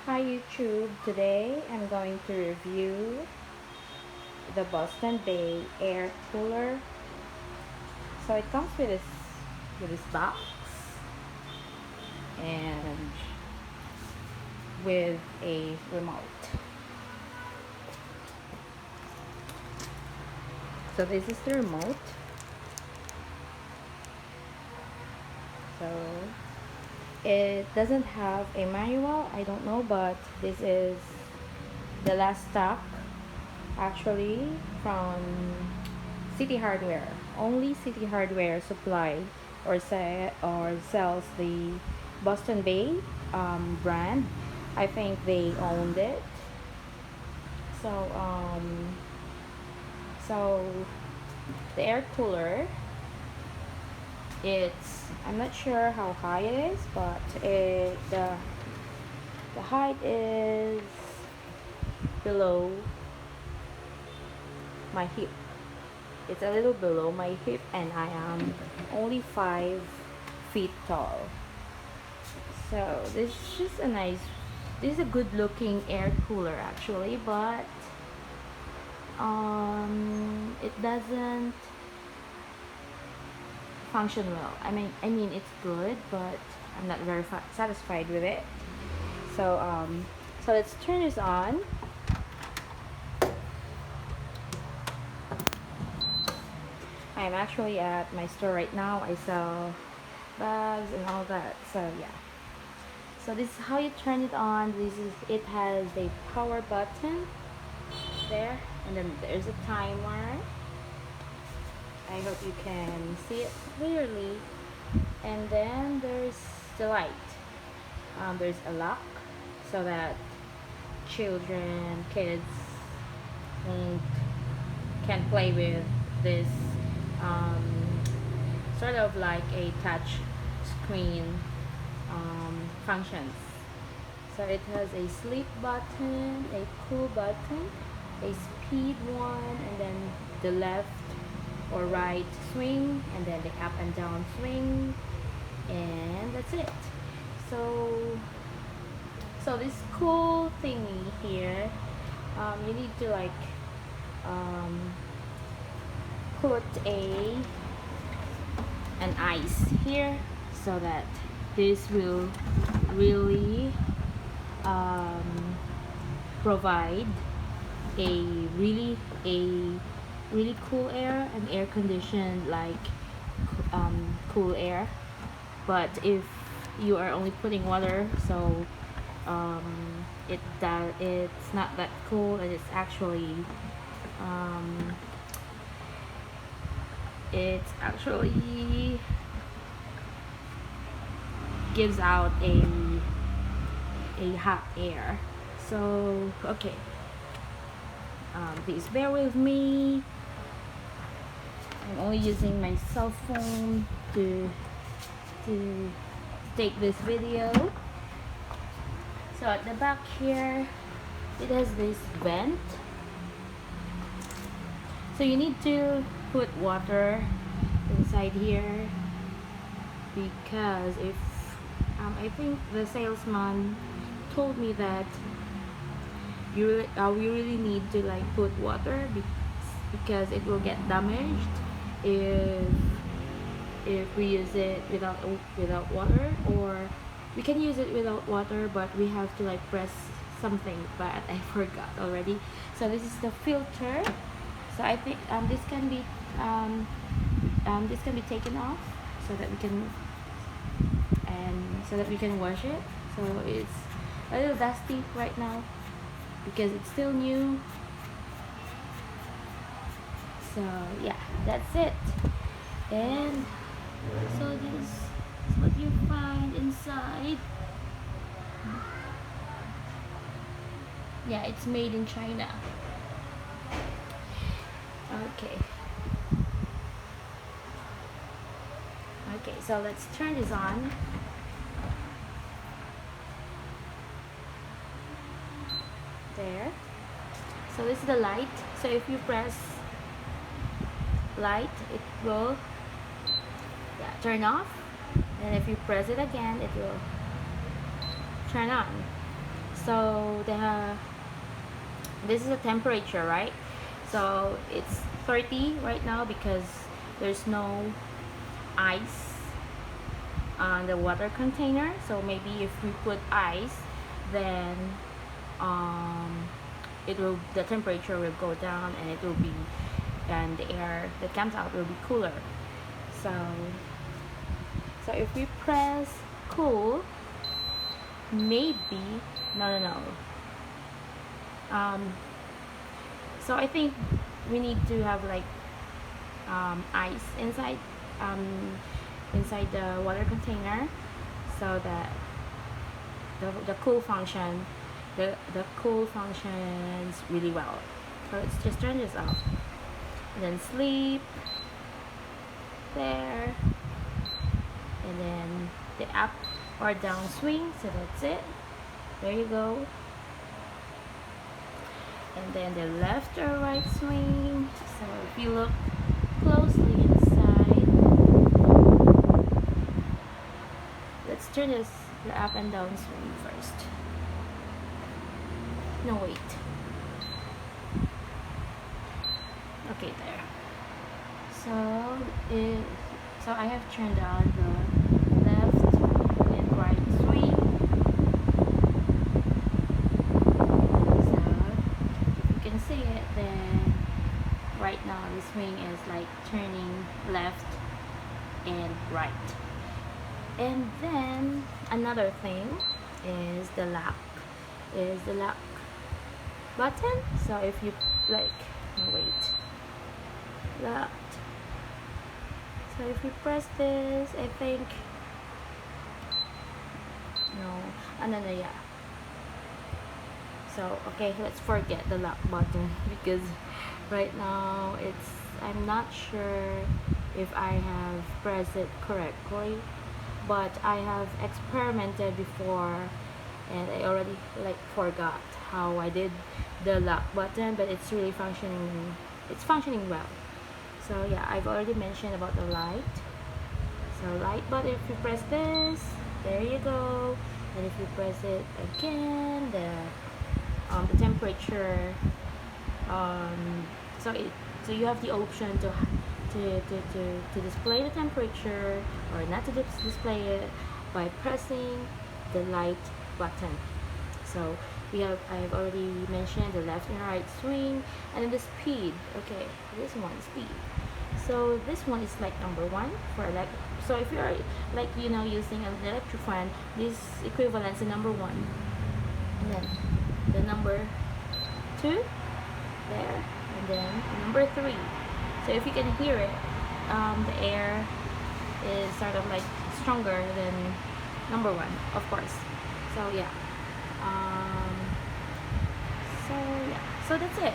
Hi YouTube, today I'm going to review the Boston Bay air cooler. So it comes with this box and with a remote. So this is the remote. So it doesn't have a manual, I don't know, but this is the last stock actually from City Hardware. Only City Hardware supply or sells the Boston Bay brand. I think they owned it. So so the air cooler, I'm not sure how high it is, but the height is below my hip. It's a little below my hip, and I am only 5 feet tall. So this is a good looking air cooler actually, but it doesn't function well. I mean it's good, but I'm not very satisfied with it. So so let's turn this on. I'm actually at my store right now. I sell bags and all that. So yeah. So this is how you turn it on. It has a power button there, and then there's a timer. I hope you can see it clearly. And then there's the light. There's a lock so that kids won't can play with this um, sort of like a touch screen functions. So it has a sleep button, a cool button, a speed one, and then the left or right swing, and then the up and down swing, and that's it. So this cool thingy here, you need to like um, put an ice here so that this will really provide a really a really cool air and air conditioned like cool air. But if you are only putting water, so it's not that cool, and um, it's actually gives out a hot air. So okay, please bear with me. I'm only using my cell phone to take this video. So at the back here, it has this vent. So you need to put water inside here, because if I think the salesman told me that we really need to like put water because it will get damaged if we use it without water, or we can use it without water, but we have to like press something, but I forgot already. So this is the filter. So I think this can be taken off so that we can wash it. So it's a little dusty right now because it's still new. So yeah, that's it. And so this is what you find inside. Yeah, it's made in China. Okay. Okay, so let's turn this on. There. So this is the light. So if you press light, it will turn off, and if you press it again, it will turn on. So this is a temperature, right? So it's 30 right now because there's no ice on the water container. So maybe if we put ice, then um, the temperature will go down, and and the air that comes out will be cooler. So if we press cool, maybe no. Um, so I think we need to have like ice um, inside the water container, so that the cool function the cool functions really well. So let's just turn this off, and then sleep there, and then the up or down swing. So that's it. There you go. And then the left or right swing. So if you look closely inside, let's turn the up and down swing first. No, wait. Okay, there. So I have turned on the left and right swing. So if you can see it, then right now the swing is like turning left and right. And then another thing is the lock button. So if you locked. So if you press this, I think no, yeah. So okay, let's forget the lock button because right now I'm not sure if I have pressed it correctly, but I have experimented before and I already forgot how I did the lock button, but it's functioning well. So yeah, I've already mentioned about the light. So light button, if you press this, there you go. And if you press it again, the temperature, so you have the option to display the temperature or not to display it by pressing the light button. So I've already mentioned the left and right swing, and then the speed. Okay, this one, speed. So this one is like number 1 for so if you're using an electric fan, this equivalent to number 1, and then the number 2 there, and then number 3. So if you can hear it, the air is sort of like stronger than number 1, of course. So yeah. So that's it.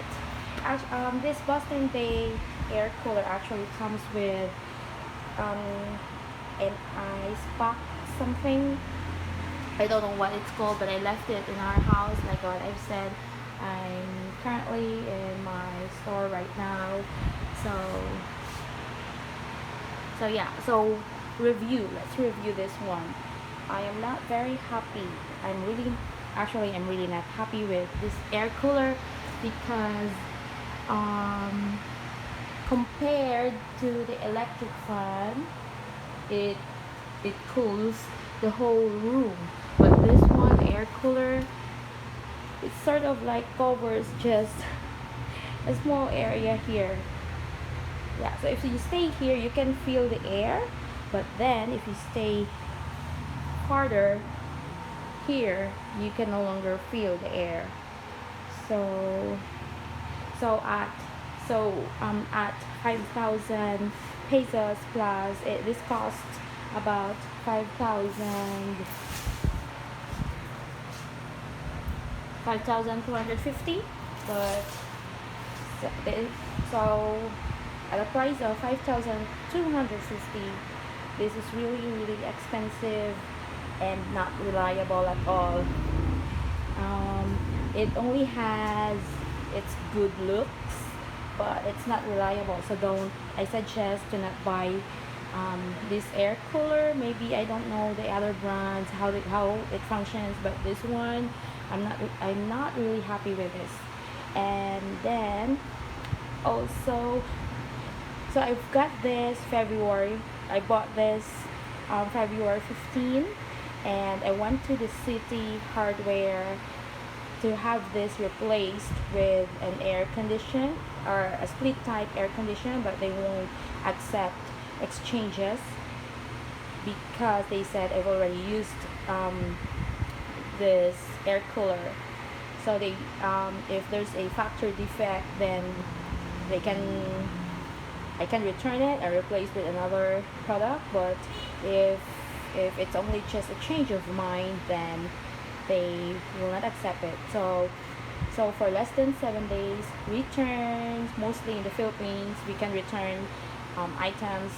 This Boston Bay air cooler actually comes with an ice box something. I don't know what it's called, but I left it in our house. Like what I've said, I'm currently in my store right now. So yeah. So let's review this one. I am not very happy. I'm really not happy with this air cooler because compared to the electric fan, it cools the whole room. But this one air cooler, it sort of like covers just a small area here. Yeah, so if you stay here, you can feel the air, but then if you stay farther here, you can no longer feel the air. At 5,000 pesos plus this costs about 5,250, but so at a price of 5,250, this is really expensive and not reliable at all. It only has its good looks, but it's not reliable. So I suggest to not buy this air cooler. Maybe I don't know the other brands how it functions, but this one I'm not really happy with this. And then also, so I've got this February. I bought this on February 15, and I went to the City Hardware to have this replaced with an air condition or a split type air conditioner, but they won't accept exchanges because they said I've already used this air cooler. So they, if there's a factory defect, then they can I can return it and replace with another product. But if it's only just a change of mind, then they will not accept it. So for less than 7 days, returns mostly in the Philippines, we can return items